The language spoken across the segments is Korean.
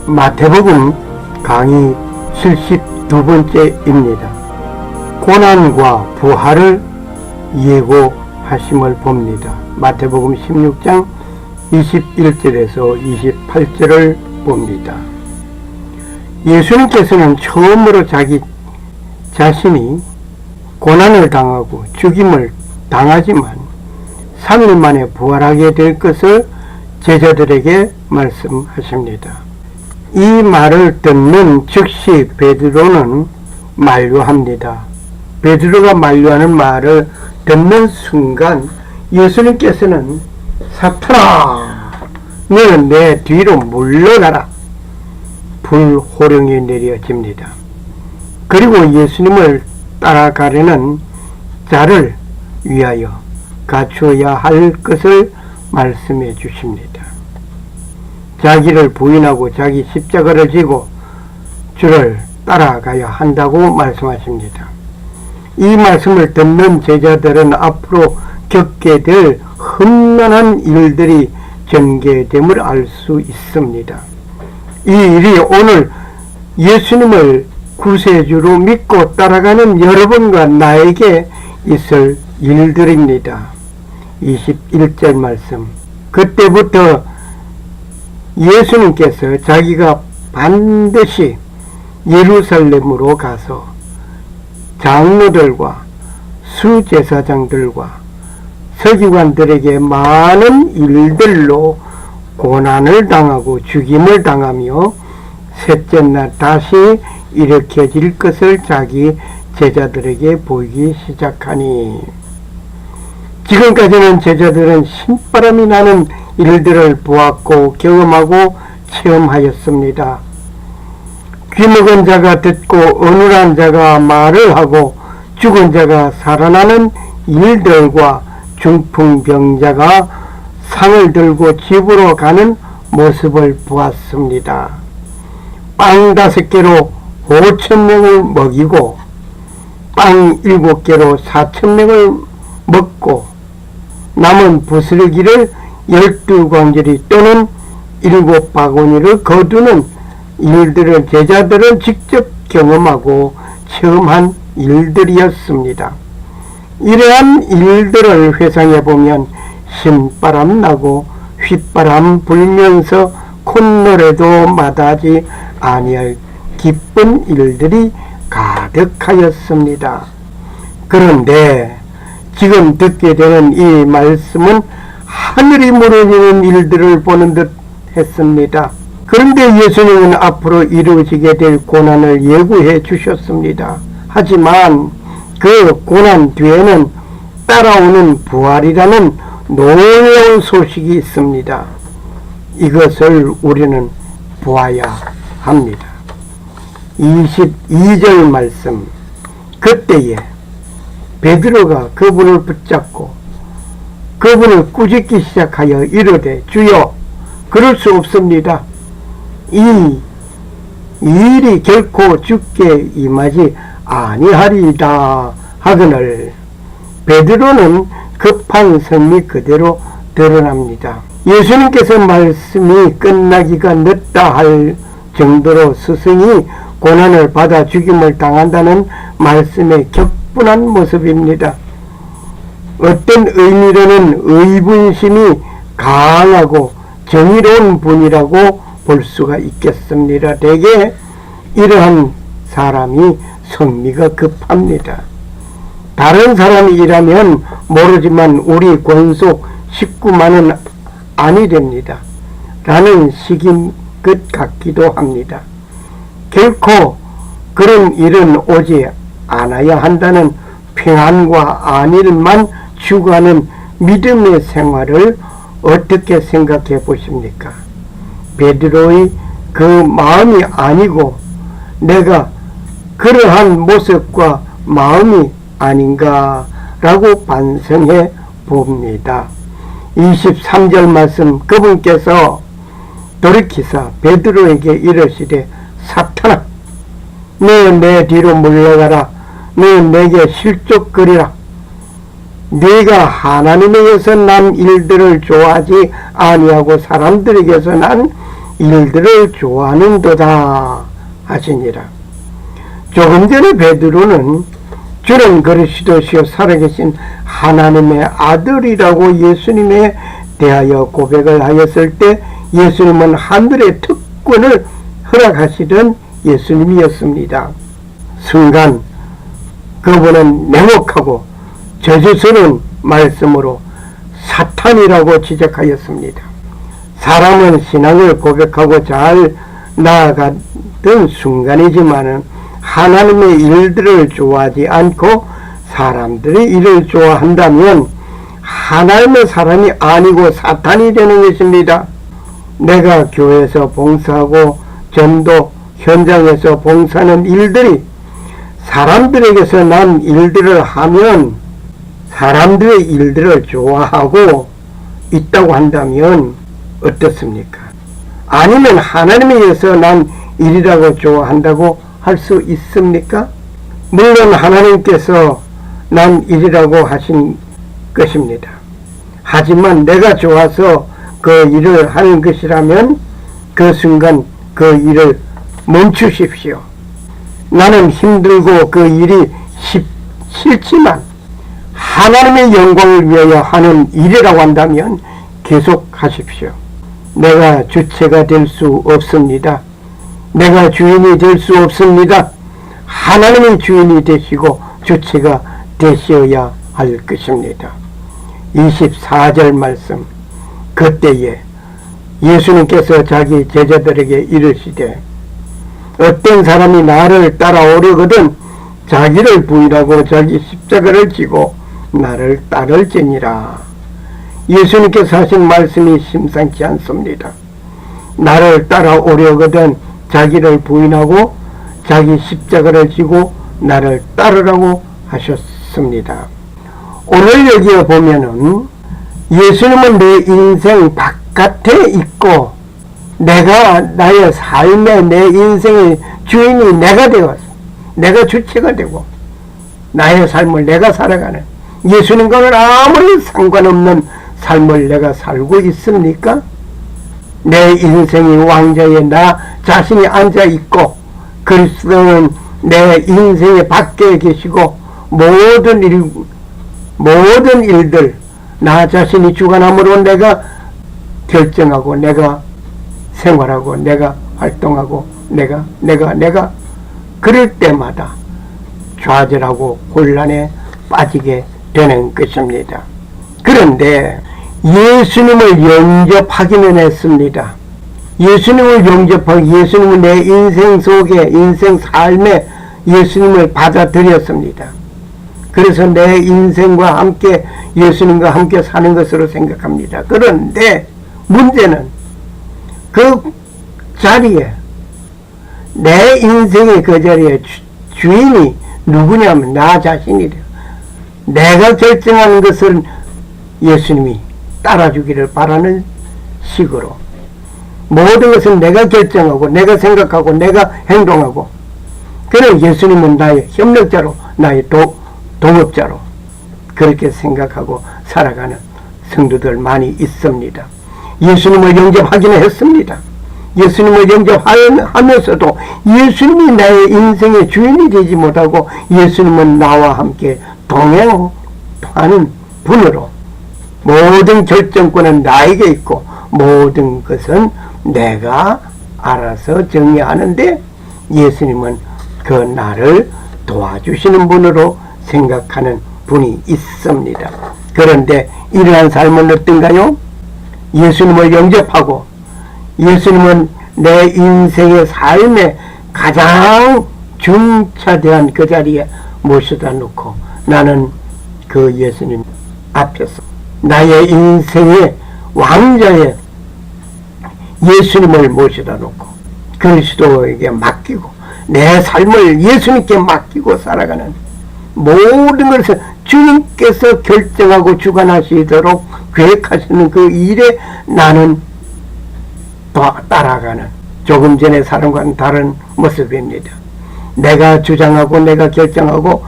마태복음 강의 72번째입니다. 고난과 부활을 예고하심을 봅니다. 마태복음 16장 21절에서 28절을 봅니다. 예수님께서는 처음으로 자기 자신이 고난을 당하고 죽임을 당하지만 3일 만에 부활하게 될 것을 제자들에게 말씀하십니다. 이 말을 듣는 즉시 베드로는 만류합니다. 베드로가 만류하는 말을 듣는 순간 예수님께서는 사탄아, 너는 내 뒤로 물러가라, 불호령이 내려집니다. 그리고 예수님을 따라가려는 자를 위하여 갖추어야 할 것을 말씀해 주십니다. 자기를 부인하고 자기 십자가를 지고 주를 따라가야 한다고 말씀하십니다. 이 말씀을 듣는 제자들은 앞으로 겪게 될 험난한 일들이 전개됨을 알 수 있습니다. 이 일이 오늘 예수님을 구세주로 믿고 따라가는 여러분과 나에게 있을 일들입니다. 21절 말씀. 그때부터 예수님께서 자기가 반드시 예루살렘으로 가서 장로들과 수제사장들과 서기관들에게 많은 일들로 고난을 당하고 죽임을 당하며 셋째 날 다시 일으켜질 것을 자기 제자들에게 보이기 시작하니, 지금까지는 제자들은 신바람이 나는 일들을 보았고 경험하고 체험하였습니다. 귀먹은 자가 듣고 어눌한 자가 말을 하고 죽은 자가 살아나는 일들과 중풍병자가 상을 들고 집으로 가는 모습을 보았습니다. 빵 5개로 5,000명을 먹이고 빵 7개로 4,000명을 먹고 남은 부스러기를 12광저리 또는 7바구니를 거두는 일들을 제자들은 직접 경험하고 체험한 일들이었습니다. 이러한 일들을 회상해보면 신바람 나고 휘바람 불면서 콧노래도 마다하지 아니할 기쁜 일들이 가득하였습니다. 그런데 지금 듣게 되는 이 말씀은 하늘이 무너지는 일들을 보는 듯 했습니다. 그런데 예수님은 앞으로 이루어지게 될 고난을 예고해 주셨습니다. 하지만 그 고난 뒤에는 따라오는 부활이라는 놀라운 소식이 있습니다. 이것을 우리는 보아야 합니다. 22절 말씀. 그때에 베드로가 그분을 붙잡고 그분을 꾸짖기 시작하여 이르되 주여, 그럴 수 없습니다. 이 일이 결코 죽게 임하지 아니하리이다 하거늘 베드로는 급한 성미 그대로 드러납니다. 예수님께서 말씀이 끝나기가 늦다 할 정도로 스승이 고난을 받아 죽임을 당한다는 말씀의 격분한 모습입니다. 어떤 의미로는 의분심이 강하고 정의로운 분이라고 볼 수가 있겠습니다. 대개 이러한 사람이 성미가 급합니다. 다른 사람이라면 모르지만 우리 권속 식구만은 아니됩니다. 라는 식인 것 같기도 합니다. 결코 그런 일은 오지 않아야 한다는 평안과 안일만 추구하는 믿음의 생활을 어떻게 생각해 보십니까? 베드로의 그 마음이 아니고 내가 그러한 모습과 마음이 아닌가 라고 반성해 봅니다. 23절 말씀. 그분께서 돌이키사 베드로에게 이르시되 사탄아, 너 내 뒤로 물러가라. 너 내게 실족거리라. 네가 하나님에게서 난 일들을 좋아하지 아니하고 사람들에게서 난 일들을 좋아하는도다 하시니라. 조금 전에 베드로는 주는 그리스도시요 살아계신 하나님의 아들이라고 예수님에 대하여 고백을 하였을 때 예수님은 하늘의 특권을 허락하시던 예수님이었습니다. 순간 그분은 냉혹하고 저주스러운 말씀으로 사탄이라고 지적하였습니다. 사람은 신앙을 고백하고 잘 나아가던 순간이지만은 하나님의 일들을 좋아하지 않고 사람들의 일을 좋아한다면 하나님의 사람이 아니고 사탄이 되는 것입니다. 내가 교회에서 봉사하고 전도 현장에서 봉사하는 일들이 사람들에게서 난 일들을 하면 사람들의 일들을 좋아하고 있다고 한다면 어떻습니까? 아니면 하나님에게서 난 일이라고 좋아한다고 할 수 있습니까? 물론 하나님께서 난 일이라고 하신 것입니다. 하지만 내가 좋아서 그 일을 하는 것이라면 그 순간 그 일을 멈추십시오. 나는 힘들고 그 일이 싫지만 하나님의 영광을 위하여 하는 일이라고 한다면 계속 하십시오. 내가 주체가 될 수 없습니다. 내가 주인이 될 수 없습니다. 하나님의 주인이 되시고 주체가 되셔야 할 것입니다. 24절 말씀. 그때에 예수님께서 자기 제자들에게 이르시되 어떤 사람이 나를 따라오려거든 자기를 부인하고 자기 십자가를 지고 나를 따를지니라. 예수님께서 하신 말씀이 심상치 않습니다. 나를 따라오려거든 자기를 부인하고 자기 십자가를 지고 나를 따르라고 하셨습니다. 오늘 여기에 보면은 예수님은 내 인생 바깥에 있고 내가 나의 삶의 내 인생의 주인이 내가 되었어. 내가 주체가 되고 나의 삶을 내가 살아가는 예수님과는 아무리 상관없는 삶을 내가 살고 있습니까? 내 인생의 왕좌에 나 자신이 앉아있고 그리스도는 내 인생의 밖에 계시고 모든 일들 나 자신이 주관함으로 내가 결정하고 내가 생활하고 내가 활동하고 내가 그럴 때마다 좌절하고 곤란에 빠지게 되는 것입니다. 그런데 예수님을 영접하기는 했습니다. 예수님을 영접하고 예수님은 내 인생 속에 인생 삶에 예수님을 받아들였습니다. 그래서 내 인생과 함께 예수님과 함께 사는 것으로 생각합니다. 그런데 문제는 그 자리에 내 인생의 그 자리에 주인이 누구냐면 나 자신이래요. 내가 결정하는 것을 예수님이 따라주기를 바라는 식으로 모든 것은 내가 결정하고 내가 생각하고 내가 행동하고 그래 예수님은 나의 협력자로 나의 동업자로 그렇게 생각하고 살아가는 성도들 많이 있습니다. 예수님을 영접하기는 했습니다. 예수님을 영접하면서도 예수님이 나의 인생의 주인이 되지 못하고 예수님은 나와 함께 동행하는 분으로 모든 결정권은 나에게 있고 모든 것은 내가 알아서 정리하는데 예수님은 그 나를 도와주시는 분으로 생각하는 분이 있습니다. 그런데 이러한 삶은 어떤가요? 예수님을 영접하고 예수님은 내 인생의 삶에 가장 중차대한 그 자리에 모셔다 놓고 나는 그 예수님 앞에서 나의 인생의 왕자에 예수님을 모셔다 놓고 그리스도에게 맡기고 내 삶을 예수님께 맡기고 살아가는 모든 것을 주님께서 결정하고 주관하시도록 계획하시는 그 일에 나는 따라가는 조금 전에 사람과는 다른 모습입니다. 내가 주장하고 내가 결정하고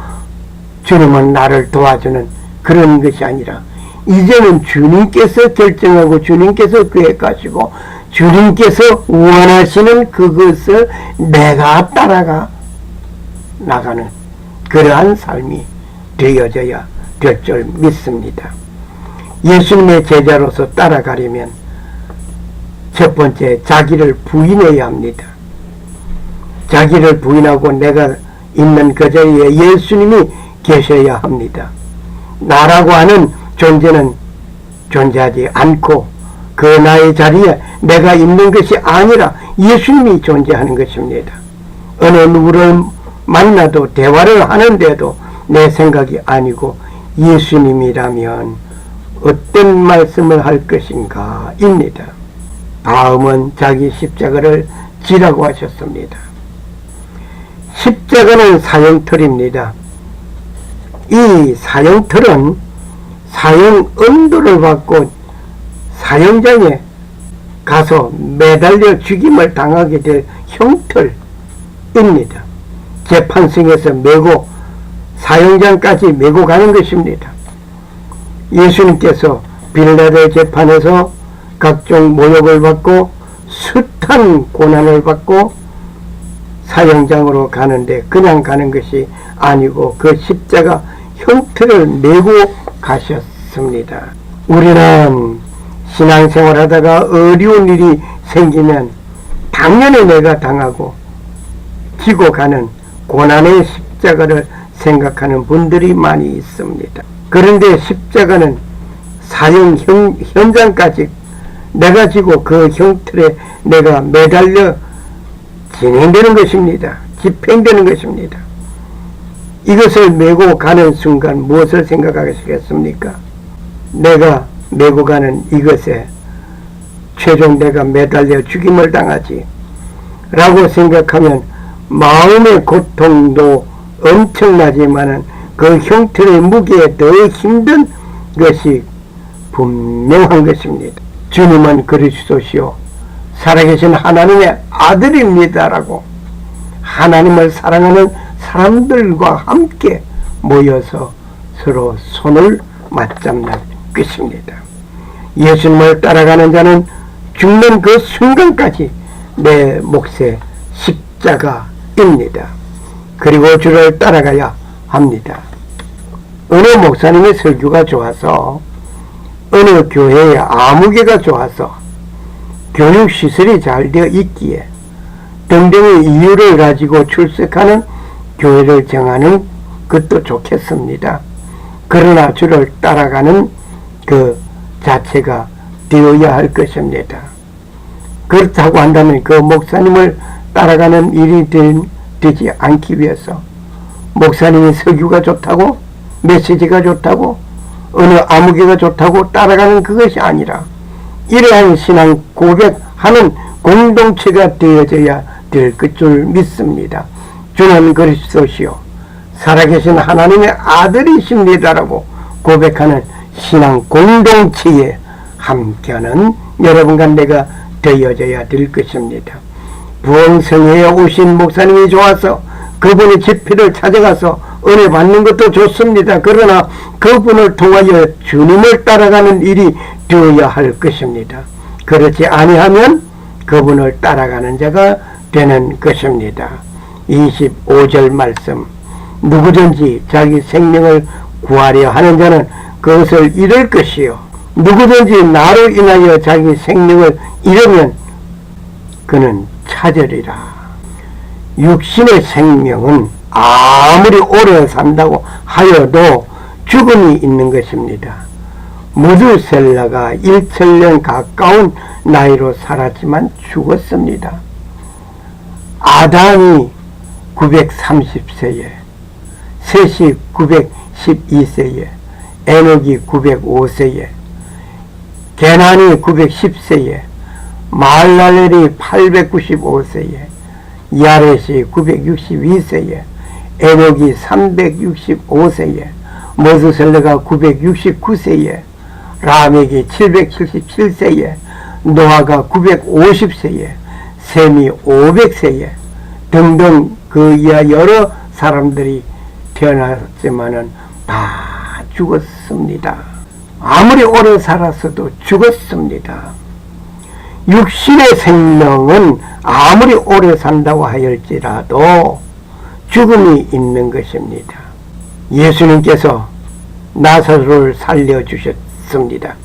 주님은 나를 도와주는 그런 것이 아니라 이제는 주님께서 결정하고 주님께서 계획하시고 주님께서 원하시는 그것을 내가 따라가 나가는 그러한 삶이 되어져야 될 줄 믿습니다. 예수님의 제자로서 따라가려면 첫 번째 자기를 부인해야 합니다. 자기를 부인하고 내가 있는 그 자리에 예수님이 계셔야 합니다. 나라고 하는 존재는 존재하지 않고 그 나의 자리에 내가 있는 것이 아니라 예수님이 존재하는 것입니다. 어느 누구를 만나도 대화를 하는데도 내 생각이 아니고 예수님이라면 어떤 말씀을 할 것인가 입니다. 다음은 자기 십자가를 지라고 하셨습니다. 십자가는 사형틀입니다. 이 사형틀은 사형 엄도를 받고 사형장에 가서 매달려 죽임을 당하게 될 형틀입니다. 재판승에서 메고 사형장까지 메고 가는 것입니다. 예수님께서 빌라도 재판에서 각종 모욕을 받고 숱한 고난을 받고 사형장으로 가는데 그냥 가는 것이 아니고 그 십자가 형틀을 메고 가셨습니다. 우리는 신앙생활 하다가 어려운 일이 생기면 당연히 내가 당하고 지고 가는 고난의 십자가를 생각하는 분들이 많이 있습니다. 그런데 십자가는 사형 현장까지 내가 지고 그 형틀에 내가 매달려 진행되는 것입니다. 집행되는 것입니다. 이것을 메고 가는 순간 무엇을 생각하시겠습니까? 내가 메고 가는 이것에 최종 내가 매달려 죽임을 당하지 라고 생각하면 마음의 고통도 엄청나지만은 그 형틀의 무게에 더 힘든 것이 분명한 것입니다. 주님은 그리스도시요 살아계신 하나님의 아들입니다라고 하나님을 사랑하는 사람들과 함께 모여서 서로 손을 맞잡는 것입니다. 예수님을 따라가는 자는 죽는 그 순간까지 내 몫의 십자가입니다. 그리고 주를 따라가야 합니다. 어느 목사님의 설교가 좋아서 어느 교회의 아무개가 좋아서 교육시설이 잘 되어 있기에 등등의 이유를 가지고 출석하는 교회를 정하는 것도 좋겠습니다. 그러나 주를 따라가는 그 자체가 되어야 할 것입니다. 그렇다고 한다면 그 목사님을 따라가는 일이 되지 않기 위해서 목사님의 설교가 좋다고 메시지가 좋다고 어느 아무개가 좋다고 따라가는 그것이 아니라 이러한 신앙 고백하는 공동체가 되어져야 될 줄 믿습니다. 주는 그리스도시요 살아계신 하나님의 아들이십니다라고 고백하는 신앙 공동체에 함께하는 여러분과 내가 되어져야 될 것입니다. 부흥성회에 오신 목사님이 좋아서 그분의 집회를 찾아가서 은혜 받는 것도 좋습니다. 그러나 그분을 통하여 주님을 따라가는 일이 되어야 할 것입니다. 그렇지 아니하면 그분을 따라가는 자가 되는 것입니다. 25절 말씀 누구든지 자기 생명을 구하려 하는 자는 그것을 잃을 것이요 누구든지 나로 인하여 자기 생명을 잃으면 그는 찾으리라. 육신의 생명은 아무리 오래 산다고 하여도 죽음이 있는 것입니다. 무두셀라가 1000년 가까운 나이로 살았지만 죽었습니다. 아담이 930세에 셋이 912세에 에녹이 905세에 게난이 910세에 마할랄렐이 895세에 야렛이 962세에 에녹이 365세에 머두셀라가 969세에 라멕이 777세에 노아가 950세에 셈이 500세에 등등 그 이하 여러 사람들이 태어났지만은 다 죽었습니다. 아무리 오래 살았어도 죽었습니다. 육신의 생명은 아무리 오래 산다고 하였지라도 죽음이 있는 것입니다. 예수님께서 나사로를 살려주셨습니다.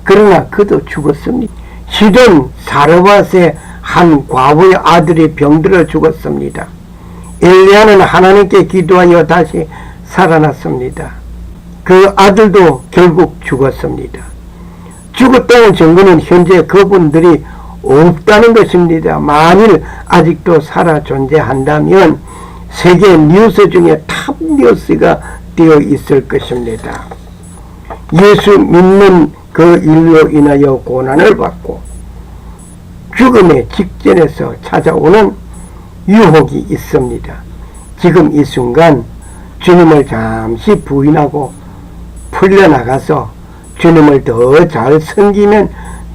그러나 그도 죽었습니다. 시돈 사르밧의 한 과부의 아들이 병들어 죽었습니다. 엘리야는 하나님께 기도하여 다시 살아났습니다. 그 아들도 결국 죽었습니다. 죽었다는 증거는 현재 그분들이 없다는 것입니다. 만일 아직도 살아 존재한다면 세계 뉴스 중에 탑 뉴스가 되어 있을 것입니다. 예수 믿는 그 일로 인하여 고난을 받고 죽음의 직전에서 찾아오는 유혹이 있습니다. 지금 이 순간 주님을 잠시 부인하고 풀려나가서 주님을 더 잘 섬기면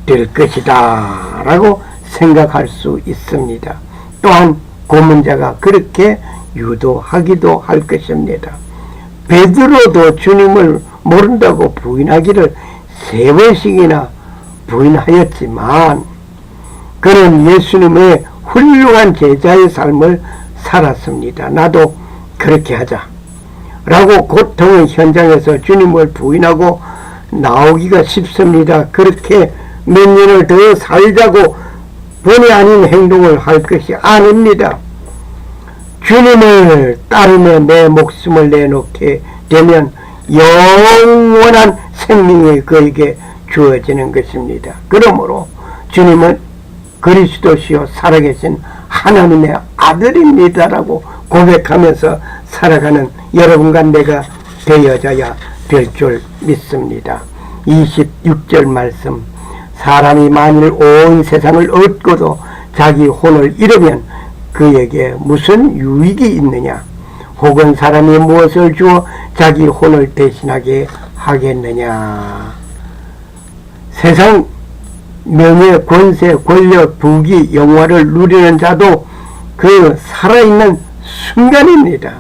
될 것이다 라고 생각할 수 있습니다. 또한 고문자가 그렇게 유도하기도 할 것입니다. 베드로도 주님을 모른다고 부인하기를 3번씩이나 부인하였지만 그는 예수님의 훌륭한 제자의 삶을 살았습니다. 나도 그렇게 하자 라고 고통의 현장에서 주님을 부인하고 나오기가 쉽습니다. 그렇게 몇 년을 더 살자고 본의 아닌 행동을 할 것이 아닙니다. 주님을 따르며 내 목숨을 내놓게 되면 영원한 생명이 그에게 주어지는 것입니다. 그러므로 주님은 그리스도시요 살아계신 하나님의 아들입니다라고 고백하면서 살아가는 여러분과 내가 되어져야 될 줄 믿습니다. 26절 말씀, 사람이 만일 온 세상을 얻고도 자기 혼을 잃으면 그에게 무슨 유익이 있느냐? 혹은 사람이 무엇을 주어 자기 혼을 대신하게 하겠느냐? 세상 명예, 권세, 권력, 부귀, 영화를 누리는 자도 그 살아있는 순간입니다.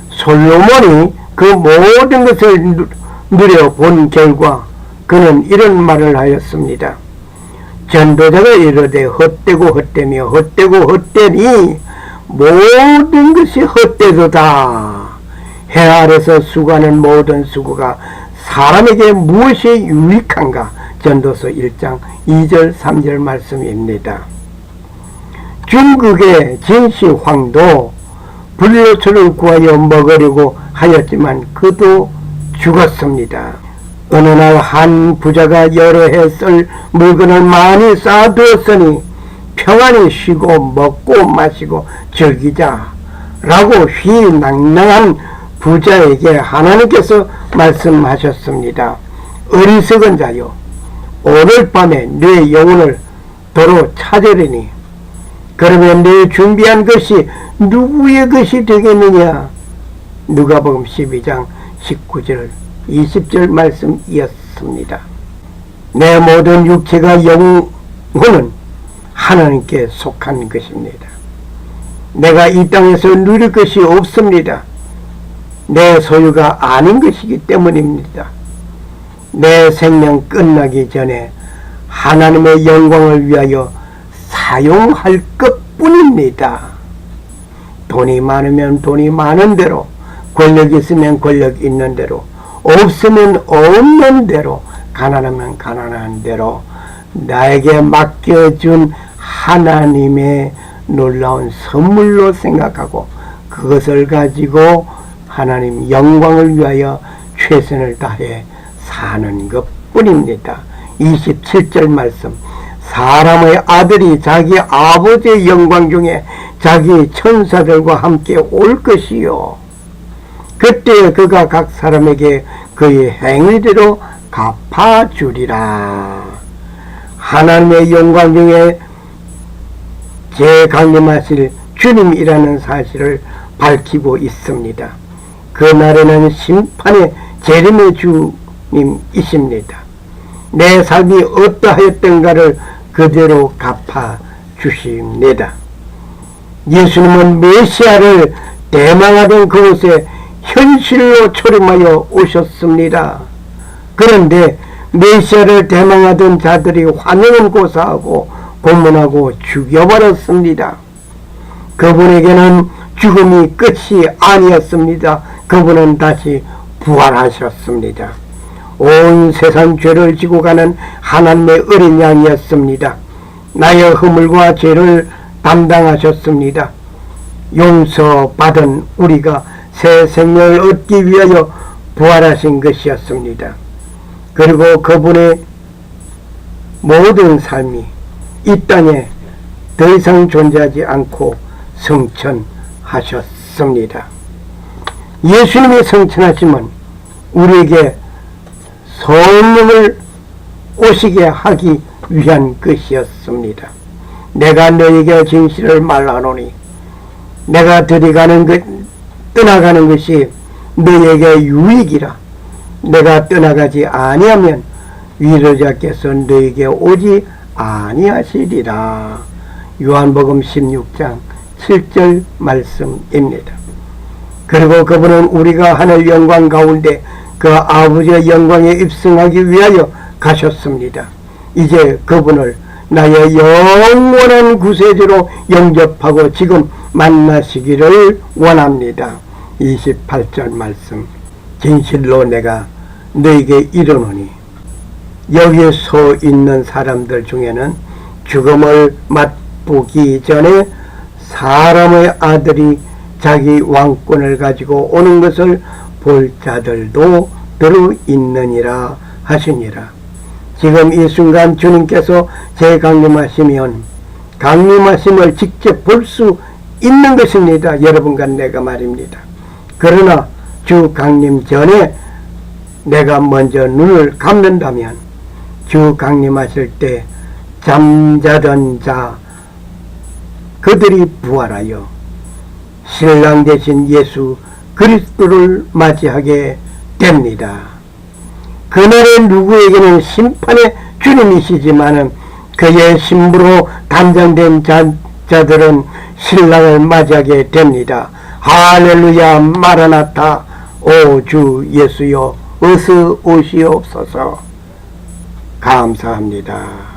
솔로몬이 그 모든 것을 누려본 결과 그는 이런 말을 하였습니다. 전도자가 이르되 헛되고 헛되며 헛되고 헛되니 모든 것이 헛되도다. 해 아래서 수고하는 모든 수고가 사람에게 무엇이 유익한가? 전도서 1장 2절 3절 말씀입니다. 중국의 진시황도 불로초를 구하여 먹으려고 하였지만 그도 죽었습니다. 어느 날 한 부자가 여러 해 쓸 물건을 많이 쌓아두었으니 평안히 쉬고 먹고 마시고 즐기자 라고 휘낭낭한 부자에게 하나님께서 말씀하셨습니다. 어리석은 자여, 오늘 밤에 내 영혼을 도로 찾으리니 그러면 내 준비한 것이 누구의 것이 되겠느냐? 누가복음 12장 19절 20절 말씀이었습니다. 내 모든 육체가 영혼은 하나님께 속한 것입니다. 내가 이 땅에서 누릴 것이 없습니다. 내 소유가 아닌 것이기 때문입니다. 내 생명 끝나기 전에 하나님의 영광을 위하여 사용할 것뿐입니다. 돈이 많으면 돈이 많은 대로, 권력 있으면 권력 있는 대로, 없으면 없는 대로, 가난하면 가난한 대로 나에게 맡겨준 하나님의 놀라운 선물로 생각하고 그것을 가지고 하나님 영광을 위하여 최선을 다해 사는 것뿐입니다. 27절 말씀, 사람의 아들이 자기 아버지의 영광 중에 자기 천사들과 함께 올 것이요 그때 그가 각 사람에게 그의 행위대로 갚아주리라. 하나님의 영광 중에 재강림하실 주님이라는 사실을 밝히고 있습니다. 그 날에는 심판의 재림의 주님이십니다. 내 삶이 어떠하였던가를 그대로 갚아주십니다. 예수님은 메시아를 대망하던 그곳에 현실로 초림하여 오셨습니다. 그런데 메시아를 대망하던 자들이 환영은 고사하고 고문하고 죽여버렸습니다. 그분에게는 죽음이 끝이 아니었습니다. 그분은 다시 부활하셨습니다. 온 세상 죄를 지고 가는 하나님의 어린 양이었습니다. 나의 허물과 죄를 담당하셨습니다. 용서받은 우리가 새 생명을 얻기 위하여 부활하신 것이었습니다. 그리고 그분의 모든 삶이 이 땅에 더 이상 존재하지 않고 성천하셨습니다. 예수님의 성천하심은 우리에게 성령을 오시게 하기 위한 것이었습니다. 내가 너에게 진실을 말하노니 내가 떠나가는 것이 너에게 유익이라. 내가 떠나가지 아니하면 위로자께서 너에게 오지 아니하시리라. 요한복음 16장 7절 말씀입니다. 그리고 그분은 우리가 하늘 영광 가운데 그 아버지의 영광에 입성하기 위하여 가셨습니다. 이제 그분을 나의 영원한 구세주로 영접하고 지금 만나시기를 원합니다. 28절 말씀. 진실로 내가 너에게 이르노니. 여기에 서 있는 사람들 중에는 죽음을 맛보기 전에 사람의 아들이 자기 왕권을 가지고 오는 것을 볼 자들도 들어 있느니라 하시니라. 지금 이 순간 주님께서 재강림하시면 강림하심을 직접 볼 수 있는 것입니다. 여러분과 내가 말입니다. 그러나 주 강림 전에 내가 먼저 눈을 감는다면 주 강림하실 때 잠자던 자 그들이 부활하여 신랑 되신 예수 그리스도를 맞이하게 됩니다. 그날에 누구에게는 심판의 주님이시지만은 그의 신부로 단장된 자들은 신랑을 맞이하게 됩니다. 할렐루야. 마라나타. 오 주 예수여 어서 오시옵소서. 감사합니다.